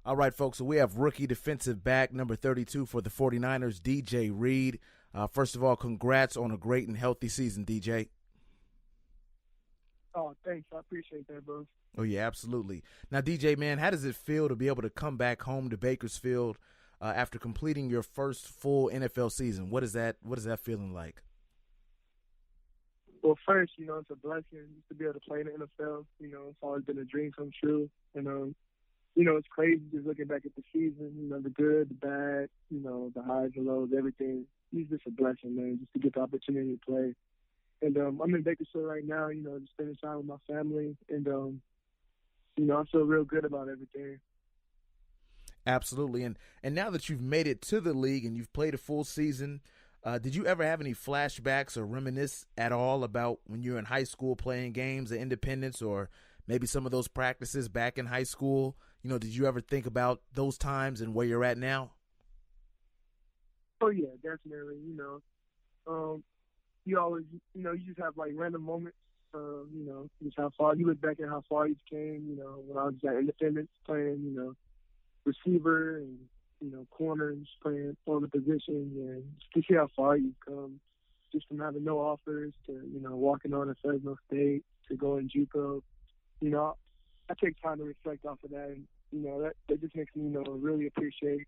All right, folks, so we have rookie defensive back number 32 for the 49ers, DJ Reed. First of all, congrats on a great and healthy season, DJ. Oh, thanks. I appreciate that, bro. Oh, yeah, absolutely. Now, DJ, man, how does it feel to be able to come back home to Bakersfield after completing your first full NFL season? What is that feeling like? Well, first, it's a blessing just to be able to play in the NFL. It's always been a dream come true. And, it's crazy just looking back at the season, the good, the bad, the highs and lows, everything. It's just a blessing, man, just to get the opportunity to play. And I'm in Bakersfield right now, just spending time with my family. And, I feel real good about everything. Absolutely. And now that you've made it to the league and you've played a full season, did you ever have any flashbacks or reminisce at all about when you were in high school playing games at Independence or maybe some of those practices back in high school? Did you ever think about those times and where you're at now? Oh, yeah, definitely. You always, you just have like random moments, just how far you look back at how far you came, when I was at Independence playing, receiver and, corners playing on the position and just to see how far you've come just from having no offers to, walking on at Fresno State to going JUCO. I take time to reflect off of that and, that just makes me, really appreciate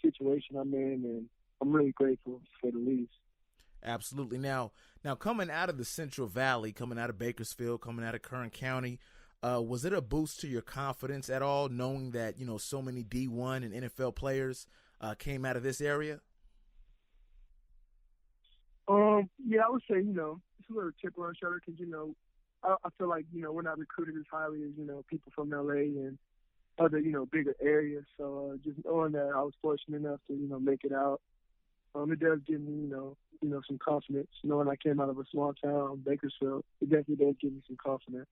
the situation I'm in and I'm really grateful for the least. Absolutely. Now coming out of the Central Valley, coming out of Bakersfield, coming out of Kern County, was it a boost to your confidence at all, knowing that, so many D1 and NFL players came out of this area? Yeah, I would say, it's a little chip on our shoulder because, I feel like, we're not recruited as highly as, people from LA and other, bigger areas. So just knowing that I was fortunate enough to, make it out, it does give me, some confidence. Knowing I came out of a small town, Bakersfield, it definitely does give me some confidence.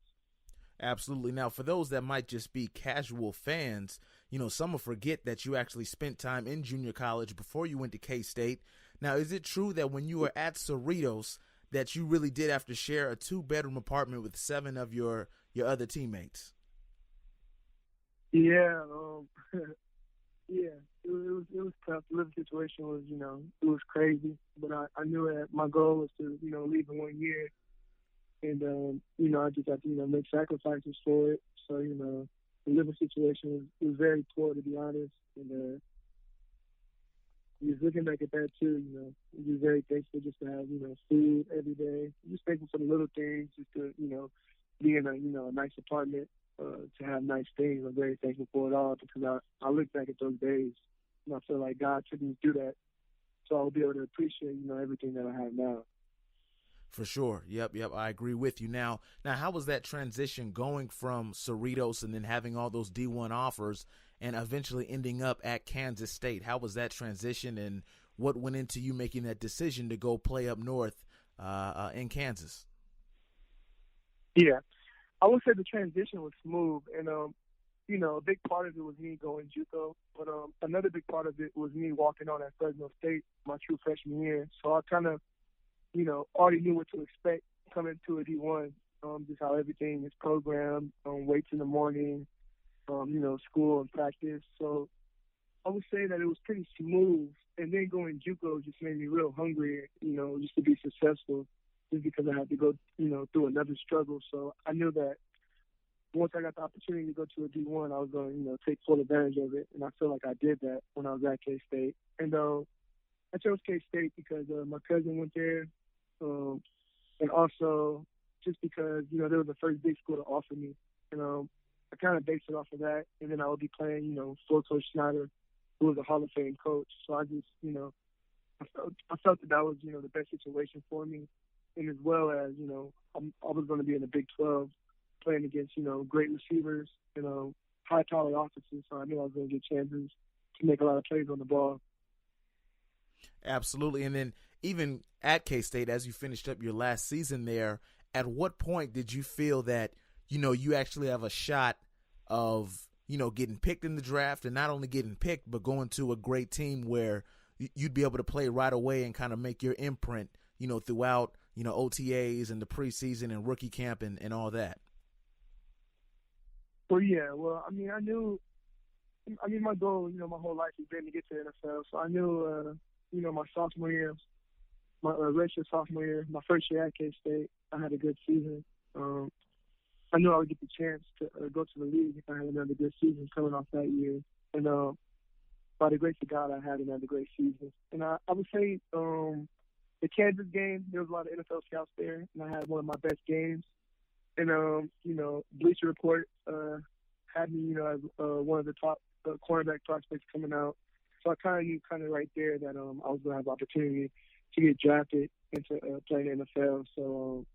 Absolutely. Now, for those that might just be casual fans, some will forget that you actually spent time in junior college before you went to K-State. Now, is it true that when you were at Cerritos that you really did have to share a 2-bedroom apartment with 7 of your other teammates? Yeah, yeah, it was tough. The living situation was, it was crazy. But I knew that my goal was to, leave in 1 year. And, I just had to, make sacrifices for it. So, the living situation was very poor, to be honest. And just looking back at that, too, I'm just very thankful just to have, food every day. I'm just thankful for the little things, just to, be in a nice apartment, to have nice things. I'm very thankful for it all because I look back at those days and I feel like God took me through that. So I'll be able to appreciate, everything that I have now. For sure. Yep. I agree with you. Now, how was that transition going from Cerritos and then having all those D1 offers and eventually ending up at Kansas State? How was that transition and what went into you making that decision to go play up north in Kansas? Yeah, I would say the transition was smooth. And, a big part of it was me going JUCO. But another big part of it was me walking on at Fresno State my true freshman year. So I kind of, already knew what to expect coming to a D1, just how everything is programmed, weights in the morning, school and practice. So I would say that it was pretty smooth. And then going JUCO just made me real hungry, just to be successful, just because I had to go, through another struggle. So I knew that once I got the opportunity to go to a D1, I was going to, take full advantage of it. And I feel like I did that when I was at K-State. And I chose K-State because my cousin went there. And also just because, they were the first big school to offer me. And I kind of based it off of that. And then I would be playing, for Coach Snyder, who was a Hall of Fame coach. So I just, I felt that was, the best situation for me. And as well as, I was going to be in the Big 12 playing against, great receivers, high-powered offenses. So I knew I was going to get chances to make a lot of plays on the ball. Absolutely. And then even at K-State, as you finished up your last season there, at what point did you feel that, you actually have a shot of, getting picked in the draft and not only getting picked, but going to a great team where you'd be able to play right away and kind of make your imprint, throughout, OTAs and the preseason and rookie camp and all that? Well, yeah. Well, I mean, I knew I mean, my goal, my whole life has been to get to the NFL. So I knew, my sophomore year, my redshirt sophomore year, my first year at K-State, I had a good season. I knew I would get the chance to go to the league if I had another good season coming off that year. And by the grace of God, I had another great season. And I would say the Kansas game, there was a lot of NFL scouts there, and I had one of my best games. And, Bleacher Report had me, as one of the top cornerback prospects coming out. So I kind of knew right there that I was going to have the opportunity to get drafted and to play in the NFL. So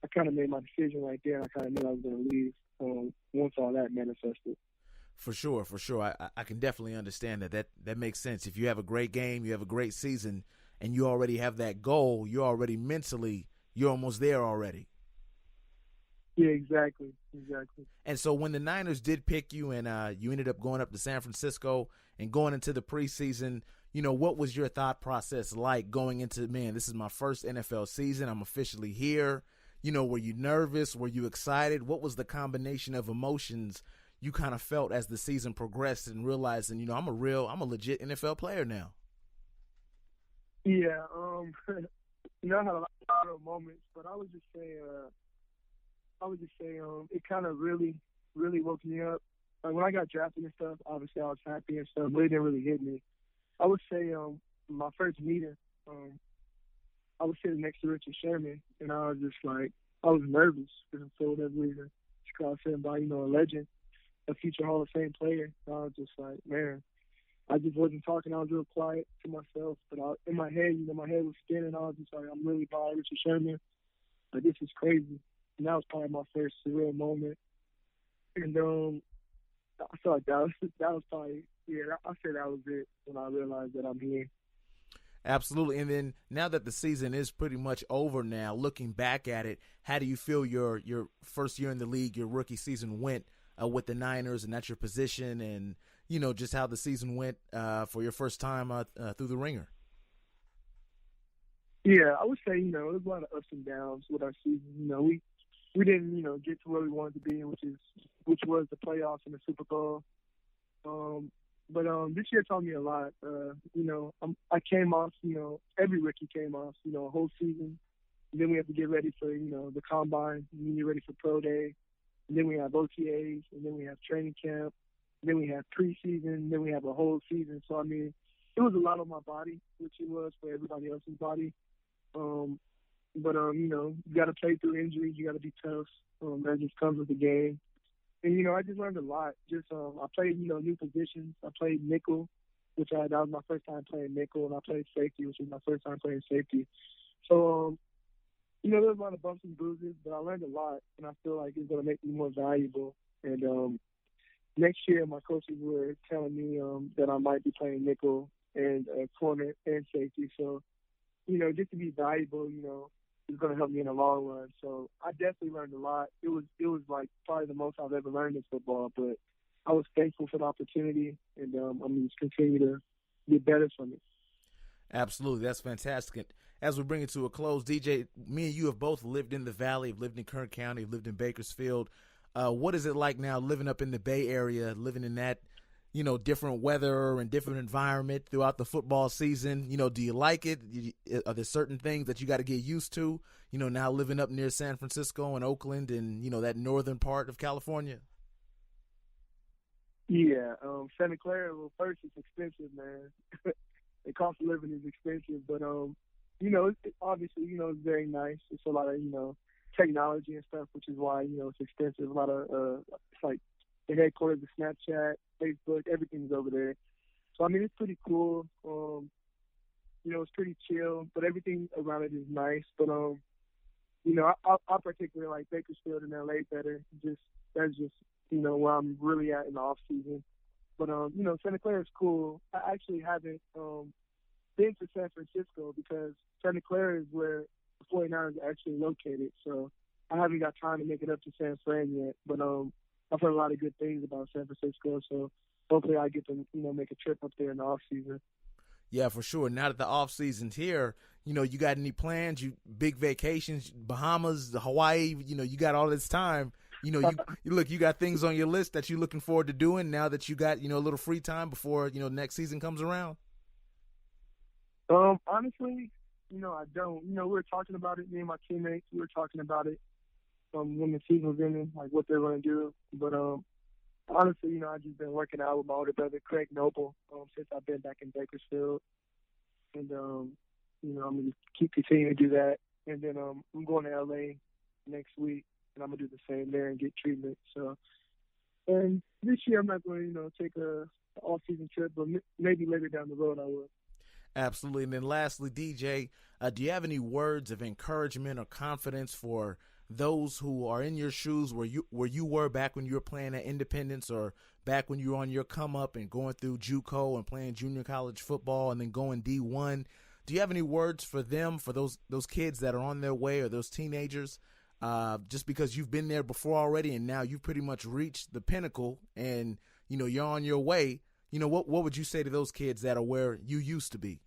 I kind of made my decision right there. I kind of knew I was going to leave once all that manifested. For sure. I can definitely understand that. That makes sense. If you have a great game, you have a great season, and you already have that goal, you're already mentally, you're almost there already. Yeah, exactly. And so when the Niners did pick you and you ended up going up to San Francisco and going into the preseason, what was your thought process like going into, man, this is my first NFL season. I'm officially here. Were you nervous? Were you excited? What was the combination of emotions you kind of felt as the season progressed and realizing, I'm a legit NFL player now? Yeah, I had a lot of moments, but I would just say it kind of really, really woke me up. Like when I got drafted and stuff, obviously I was happy and stuff, but it didn't really hit me. I would say my first meeting, I was sitting next to Richard Sherman, and I was just like, I was nervous for whatever reason. I was sitting by, a legend, a future Hall of Fame player. I was just like, man, I just wasn't talking. I was real quiet to myself, but in my head, my head was spinning. I was just like, I'm really by Richard Sherman. Like, this is crazy. And that was probably my first surreal moment. And I felt like that was probably, I say that was it when I realized that I'm here. Absolutely. And then now that the season is pretty much over now, looking back at it, how do you feel your first year in the league, your rookie season went with the Niners and at your position and, just how the season went for your first time through the ringer? Yeah, I would say, there was a lot of ups and downs with our season. We didn't, get to where we wanted to be, which was the playoffs and the Super Bowl. But this year taught me a lot. I came off, every rookie came off, a whole season. And then we have to get ready for, the combine. And then you're ready for pro day. And then we have OTAs. And then we have training camp. And then we have preseason. And then we have a whole season. So, I mean, it was a lot on my body, which it was for everybody else's body. But you got to play through injuries. You got to be tough. That just comes with the game. And, I just learned a lot. I played, new positions. I played nickel, that was my first time playing nickel, and I played safety, which was my first time playing safety. So, there was a lot of bumps and bruises, but I learned a lot, and I feel like it's going to make me more valuable. And next year, my coaches were telling me that I might be playing nickel and corner and safety. So, just to be valuable, is going to help me in the long run. So I definitely learned a lot. It was like probably the most I've ever learned in football, but I was thankful for the opportunity, and I'm going to just continue to get better from it. Absolutely. That's fantastic. As we bring it to a close, DJ, me and you have both lived in the Valley, have lived in Kern County, have lived in Bakersfield. What is it like now living up in the Bay Area, living in that, different weather and different environment throughout the football season? Do you like it? Are there certain things that you got to get used to, now living up near San Francisco and Oakland and, that northern part of California? Yeah, Santa Clara, well, first, it's expensive, man. The cost of living is expensive, but, obviously, it's very nice. It's a lot of, technology and stuff, which is why, it's expensive. A lot of, it's like the headquarters of Snapchat, Facebook, everything's over there. So, I mean, it's pretty cool. It's pretty chill, but everything around it is nice. But, I particularly like Bakersfield and LA better. That's just, where I'm really at in the off season. But, Santa Clara is cool. I actually haven't been to San Francisco because Santa Clara is where the 49ers are actually located. So I haven't got time to make it up to San Fran yet. But I've heard a lot of good things about San Francisco. So hopefully I get to, make a trip up there in the off season. Yeah, for sure. Now that the off season's here, you got any plans? You big vacations, Bahamas, Hawaii? You got all this time. you got things on your list that you're looking forward to doing now that you got, a little free time before, next season comes around? Honestly, I don't. We were talking about it, me and my teammates, we were talking about it when the season was ending, like what they're going to do. But honestly, I've just been working out with my older brother, Craig Noble, since I've been back in Bakersfield. And, I'm going to keep continuing to do that. And then I'm going to L.A. next week, and I'm going to do the same there and get treatment. So, and this year I'm not going to, take a all-season trip, but maybe later down the road I will. Absolutely. And then lastly, DJ, do you have any words of encouragement or confidence for those who are in your shoes where you were back when you were playing at Independence, or back when you were on your come up and going through JUCO and playing junior college football and then going D1? Do you have any words for them, for those kids that are on their way, or those teenagers, just because you've been there before already and now you've pretty much reached the pinnacle and, you're on your way? What would you say to those kids that are where you used to be?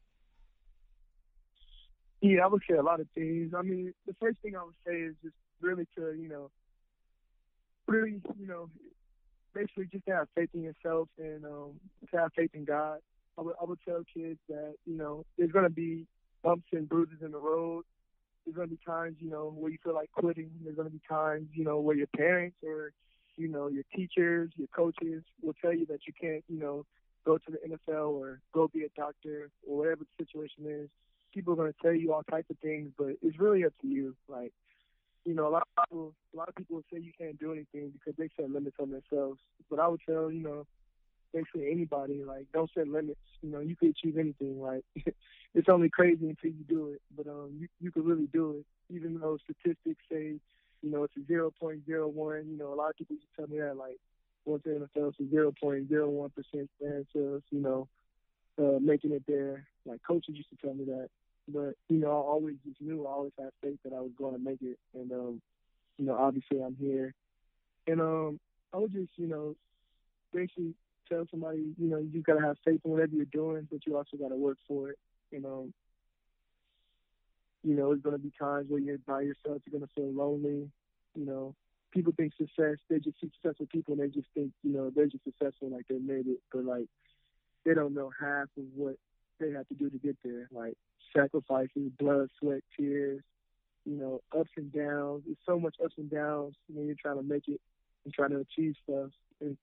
Yeah, I would say a lot of things. I mean, the first thing I would say is just really to, basically just to have faith in yourself and to have faith in God. I would tell kids that, there's going to be bumps and bruises in the road. There's going to be times, where you feel like quitting. There's going to be times, where your parents or, your teachers, your coaches will tell you that you can't, go to the NFL or go be a doctor or whatever the situation is. People are going to tell you all types of things, but it's really up to you. Like, a lot of people will say you can't do anything because they set limits on themselves. But I would tell, basically anybody, like, don't set limits. You could achieve anything. Like, it's only crazy until you do it. But you could really do it, even though statistics say, it's a 0.01. A lot of people used to tell me that, like, once in the NFL, it's a 0.01% chance of, making it there. Like, coaches used to tell me that. But, I always just knew, I always had faith that I was going to make it. And, obviously I'm here. And I would just, basically tell somebody, you just got to have faith in whatever you're doing, but you also got to work for it. And, there's going to be times where you're by yourself, you're going to feel lonely. People think success, they just see successful people and they just think, they're just successful, like they made it. But, like, they don't know half of what they have to do to get there. Like, sacrifices, blood, sweat, tears, ups and downs. There's so much ups and downs when you're trying to make it and trying to achieve stuff. And,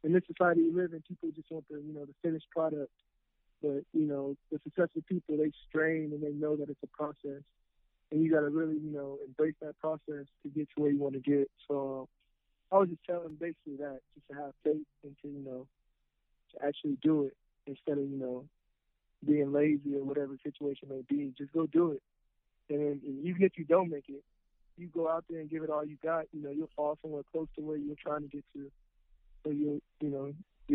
in this society we live in, people just want the finished product. But, the successful people, they strain and they know that it's a process. And you got to really, embrace that process to get to where you want to get. So I was just telling basically that, just to have faith and to actually do it instead of, being lazy or whatever the situation may be. Just go do it. And even if you don't make it, you go out there and give it all you got. You'll fall somewhere close to where you're trying to get to. So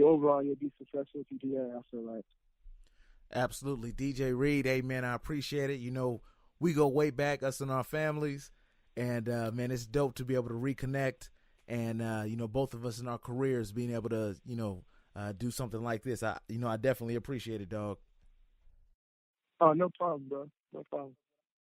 overall you'll be successful if you do that, I feel like. Absolutely. DJ Reed, hey, man, I appreciate it. We go way back, us and our families. And, man, it's dope to be able to reconnect and, both of us in our careers being able to, do something like this. I definitely appreciate it, dog. Oh, no problem, bro. No problem.